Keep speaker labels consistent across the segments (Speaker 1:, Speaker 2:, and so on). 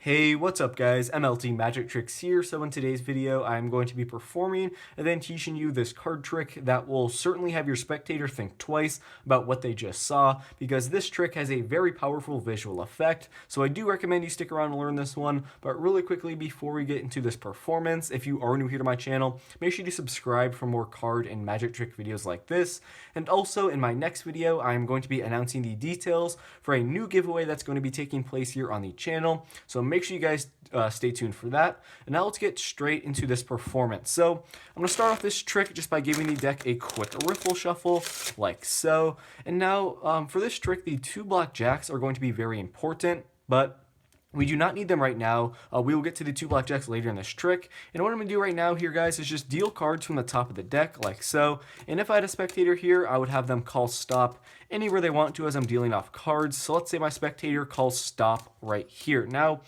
Speaker 1: Hey, what's up guys? mltmagictricks here. So in today's video, I'm going to be performing and then teaching you this card trick that will certainly have your spectator think twice about what they just saw, because this trick has a very powerful visual effect. So I do recommend you stick around and learn this one. But really quickly, before we get into this performance, if you are new here to my channel, make sure you subscribe for more card and magic trick videos like this. And also in my next video, I'm going to be announcing the details for a new giveaway that's going to be taking place here on the channel. So make sure you guys stay tuned for that. And now let's get straight into this performance. So I'm going to start off this trick just by giving the deck a quick riffle shuffle like so. And now for this trick, the two black jacks are going to be very important, but we do not need them right now. We will get to the two blackjacks later in this trick. And what I'm going to do right now here, guys, is just deal cards from the top of the deck like so. And if I had a spectator here, I would have them call stop anywhere they want to as I'm dealing off cards. So let's say my spectator calls stop right here. Now,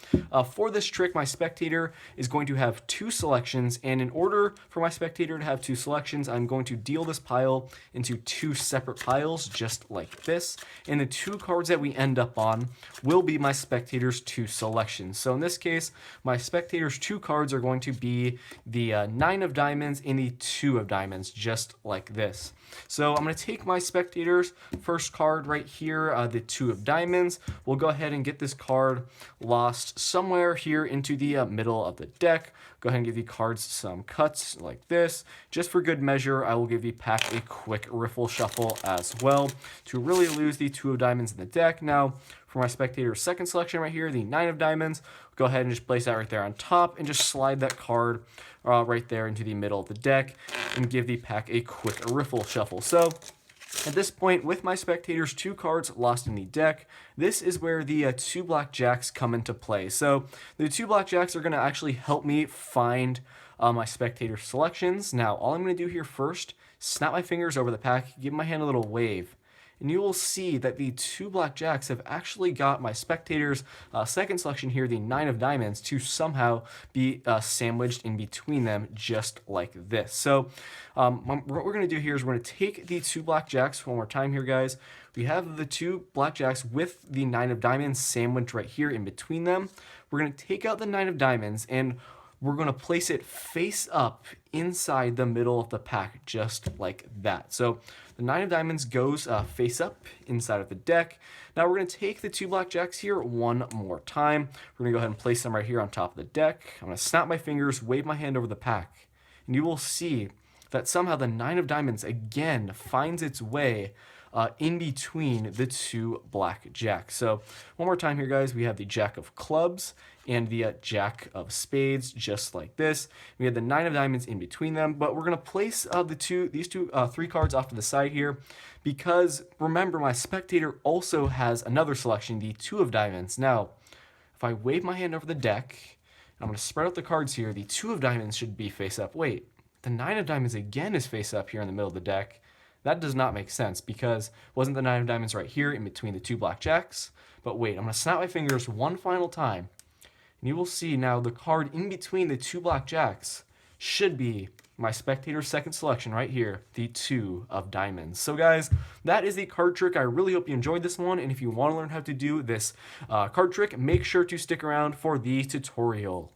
Speaker 1: for this trick, my spectator is going to have two selections. And in order for my spectator to have two selections, I'm going to deal this pile into two separate piles, just like this. And the two cards that we end up on will be my spectator's two selections. So in this case, my spectator's two cards are going to be the 9 of diamonds and the 2 of diamonds, just like this. So I'm going to take my spectator's first card right here, the 2 of diamonds. We'll go ahead and get this card lost somewhere here into the middle of the deck. Go ahead and give the cards some cuts like this. Just for good measure, I will give the pack a quick riffle shuffle as well to really lose the 2 of diamonds in the deck. Now, for my spectator's second selection right here, the 9 of diamonds, go ahead and just place that right there on top and just slide that card right there into the middle of the deck and give the pack a quick riffle shuffle. So at this point, with my spectator's two cards lost in the deck, this is where the two black jacks come into play. So the two black jacks are going to actually help me find my spectator selections. Now, all I'm going to do here first, snap my fingers over the pack, give my hand a little wave. And you will see that the two black jacks have actually got my spectator's second selection here, the 9 of diamonds, to somehow be sandwiched in between them, just like this. So what we're going to do here is we're going to take the two black jacks one more time here, guys. We have the two black jacks with the 9 of diamonds sandwiched right here in between them. We're going to take out the 9 of diamonds and we're going to place it face up inside the middle of the pack, just like that. So the 9 of diamonds goes face up inside of the deck. Now we're going to take the two black jacks here one more time. We're going to go ahead and place them right here on top of the deck. I'm going to snap my fingers, wave my hand over the pack, and you will see that somehow the 9 of diamonds again finds its way in between the two black jacks. So one more time here, guys, we have the jack of clubs and the jack of spades, just like this. We have the 9 of diamonds in between them, but we're going to place these three cards off to the side here, because remember, my spectator also has another selection, the 2 of diamonds. Now, if I wave my hand over the deck, I'm going to spread out the cards here, the 2 of diamonds should be face up. Wait, the 9 of diamonds again is face up here in the middle of the deck. That does not make sense, because wasn't the 9 of diamonds right here in between the two black jacks? But wait, I'm going to snap my fingers one final time, and you will see now the card in between the two black jacks should be my spectator's second selection right here, the 2 of diamonds. So guys, that is the card trick. I really hope you enjoyed this one, and if you want to learn how to do this card trick, make sure to stick around for the tutorial.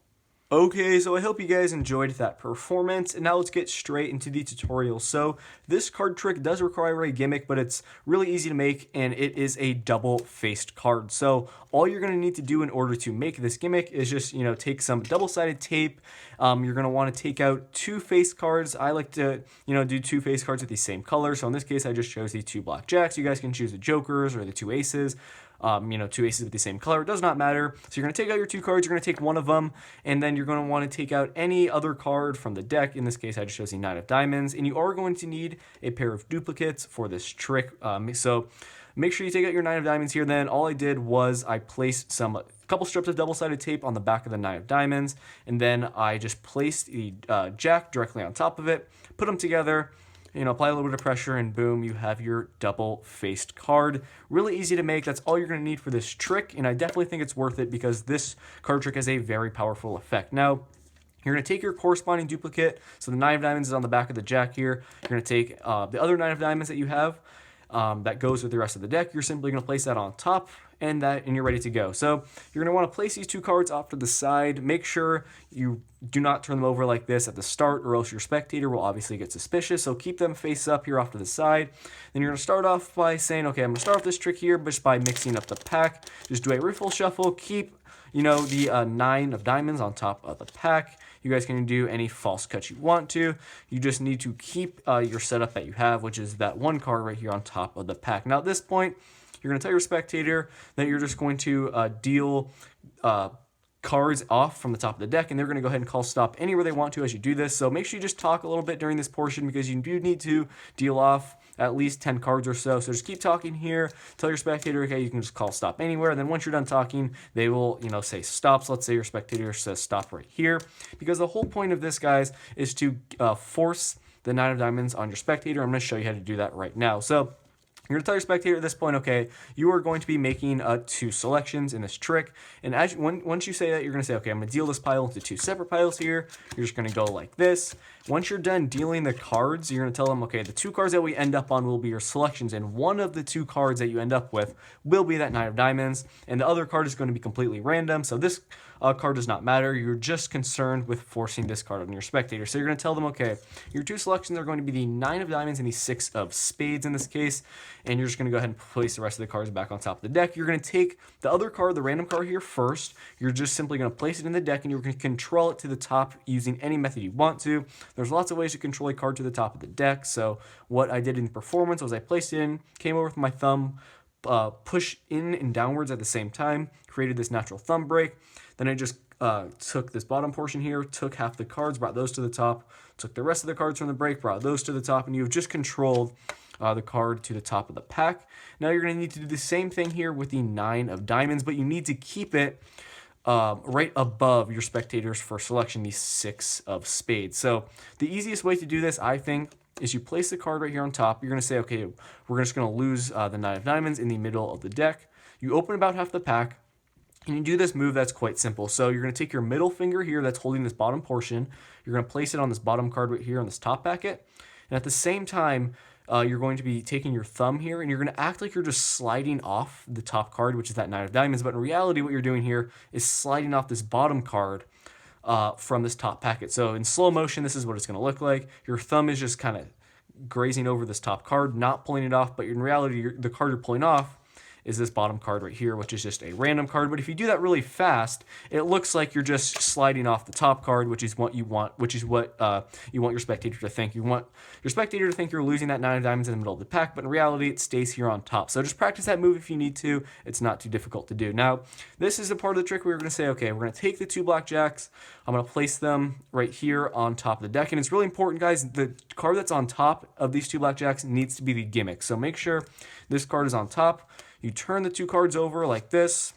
Speaker 1: Okay, so I hope you guys enjoyed that performance, and now let's get straight into the tutorial. So this card trick does require a gimmick, but it's really easy to make, and it is a double-faced card. So all you're going to need to do in order to make this gimmick is just, take some double-sided tape. You're going to want to take out two face cards. I like to, do two face cards with the same color. So in this case, I just chose the two black jacks. You guys can choose the jokers or the two aces. Two aces with the same color. It does not matter. So you're going to take out your two cards. You're going to take one of them, and then you're going to want to take out any other card from the deck. In this case, I just chose the 9 of diamonds, and you are going to need a pair of duplicates for this trick. So make sure you take out your 9 of diamonds here. Then all I did was I placed a couple strips of double-sided tape on the back of the 9 of diamonds, and then I just placed the jack directly on top of it, put them together, apply a little bit of pressure, and boom, you have your double-faced card. Really easy to make. That's all you're going to need for this trick, and I definitely think it's worth it because this card trick has a very powerful effect. Now, you're going to take your corresponding duplicate. So the 9 of diamonds is on the back of the jack here. You're going to take the other 9 of diamonds that you have that goes with the rest of the deck. You're simply going to place that on top and you're ready to go. So you're going to want to place these 2 cards off to the side. Make sure you do not turn them over like this at the start, or else your spectator will obviously get suspicious. So keep them face up here off to the side. Then you're going to start off by saying, okay, I'm going to start off this trick here just by mixing up the pack. Just do a riffle shuffle. Keep, the 9 of diamonds on top of the pack. You guys can do any false cuts you want to. You just need to keep your setup that you have, which is that 1 card right here on top of the pack. Now at this point, you're going to tell your spectator that you're just going to deal cards off from the top of the deck, and they're going to go ahead and call stop anywhere they want to as you do this. So make sure you just talk a little bit during this portion, because you do need to deal off at least 10 cards or so. So just keep talking here. Tell your spectator, okay, you can just call stop anywhere. And then once you're done talking, they will, say stop. So let's say your spectator says stop right here, because the whole point of this, guys, is to force the 9 of diamonds on your spectator. I'm going to show you how to do that right now. So you're going to tell your spectator at this point, okay, you are going to be making 2 selections in this trick. And once you say that, you're going to say, okay, I'm going to deal this pile into 2 separate piles here. You're just going to go like this. Once you're done dealing the cards, you're going to tell them, okay, the 2 cards that we end up on will be your selections. And one of the 2 cards that you end up with will be that 9 of diamonds. And the other card is going to be completely random. So this card does not matter. You're just concerned with forcing this card on your spectator. So you're going to tell them, okay, your 2 selections are going to be the 9 of diamonds and the 6 of spades in this case. And you're just going to go ahead and place the rest of the cards back on top of the deck. You're going to take the other card, the random card here first. You're just simply going to place it in the deck, and you're going to control it to the top using any method you want to. There's lots of ways to control a card to the top of the deck. So what I did in performance was I placed it in, came over with my thumb, push in and downwards at the same time, created this natural thumb break. Then I just took this bottom portion here, took half the cards, brought those to the top, took the rest of the cards from the break, brought those to the top, and you've just controlled the card to the top of the pack. Now you're going to need to do the same thing here with the 9 of diamonds, but you need to keep it right above your spectator's first selection, the 6 of spades. So the easiest way to do this, I think, is you place the card right here on top. You're going to say, okay, we're just going to lose the 9 of diamonds in the middle of the deck. You open about half the pack, and you do this move that's quite simple. So you're going to take your middle finger here that's holding this bottom portion. You're going to place it on this bottom card right here on this top packet. And at the same time, you're going to be taking your thumb here, and you're going to act like you're just sliding off the top card, which is that 9 of diamonds. But in reality, what you're doing here is sliding off this bottom card from this top packet. So in slow motion, this is what it's going to look like. Your thumb is just kind of grazing over this top card, not pulling it off. But in reality, the card you're pulling off is this bottom card right here, which is just a random card. But if you do that really fast, it looks like you're just sliding off the top card, which is what you want, you want your spectator to think. You want your spectator to think you're losing that 9 of diamonds in the middle of the pack, but in reality, it stays here on top. So just practice that move if you need to. It's not too difficult to do. Now, this is the part of the trick where we're going to say, okay, we're going to take the 2 blackjacks. I'm going to place them right here on top of the deck. And it's really important, guys, the card that's on top of these 2 blackjacks needs to be the gimmick. So make sure this card is on top. You turn the 2 cards over like this,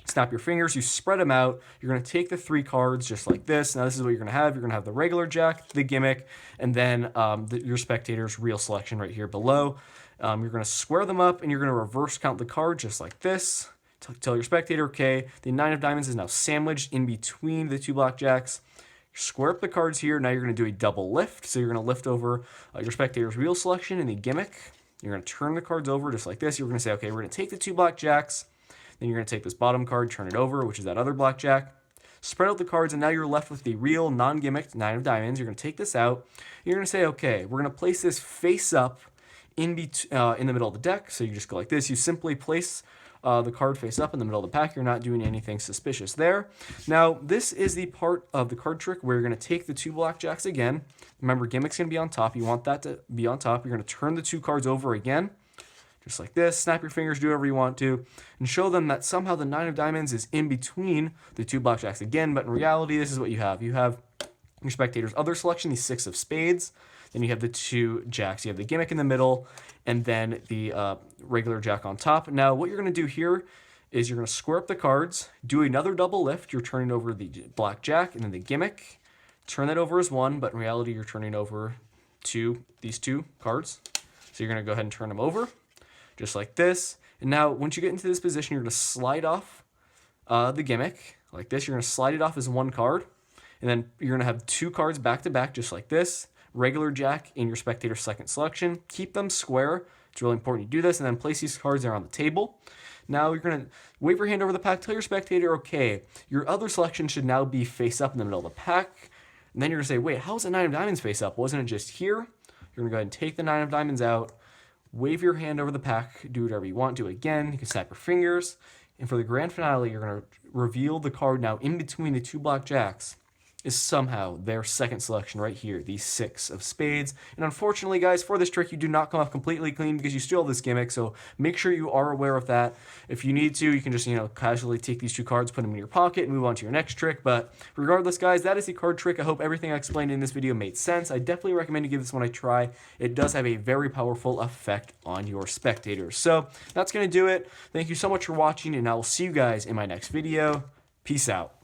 Speaker 1: snap your fingers, you spread them out. You're going to take the 3 cards just like this. Now this is what you're going to have. You're going to have the regular jack, the gimmick, and then your spectator's real selection right here below. You're going to square them up, and you're going to reverse count the card just like this. Tell your spectator, okay, the 9 of diamonds is now sandwiched in between the 2 blackjacks. Square up the cards here. Now you're going to do a double lift. So you're going to lift over your spectator's real selection and the gimmick. You're going to turn the cards over just like this. You're going to say, okay, we're going to take the 2 blackjacks. Then you're going to take this bottom card, turn it over, which is that other blackjack. Spread out the cards, and now you're left with the real non-gimmicked 9 of diamonds. You're going to take this out. You're going to say, okay, we're going to place this face up in the middle of the deck. So you just go like this. You simply place the card face up in the middle of the pack. You're not doing anything suspicious there. Now, this is the part of the card trick where you're going to take the 2 blackjacks again. Remember, gimmick's going to be on top. You want that to be on top. You're going to turn the 2 cards over again, just like this. Snap your fingers, do whatever you want to, and show them that somehow the 9 of diamonds is in between the 2 blackjacks again. But in reality, this is what you have. You have your spectator's other selection, the 6 of spades. Then you have the 2 jacks. You have the gimmick in the middle, and then the regular jack on top. Now, what you're going to do here is you're going to square up the cards, do another double lift. You're turning over the black jack and then the gimmick. Turn that over as 1, but in reality, you're turning over these 2 cards. So you're going to go ahead and turn them over, just like this. And now, once you get into this position, you're going to slide off the gimmick like this. You're going to slide it off as 1 card, and then you're going to have 2 cards back to back, just like this. Regular jack in your spectator's second selection. Keep them square. It's really important you do this, and then place these cards there on the table. Now you're going to wave your hand over the pack, tell your spectator, okay, your other selection should now be face up in the middle of the pack. And then you're going to say, wait, how is the 9 of diamonds face up? Wasn't it just here? You're going to go ahead and take the 9 of diamonds out, wave your hand over the pack, do whatever you want to. Again, you can snap your fingers. And for the grand finale, you're going to reveal the card now in between the 2 black jacks is somehow their second selection right here, the 6 of spades. And unfortunately, guys, for this trick, you do not come off completely clean because you still have this gimmick, so make sure you are aware of that. If you need to, you can just, casually take these 2 cards, put them in your pocket, and move on to your next trick. But regardless, guys, that is the card trick. I hope everything I explained in this video made sense. I definitely recommend you give this one a try. It does have a very powerful effect on your spectators. So that's going to do it. Thank you so much for watching, and I will see you guys in my next video. Peace out.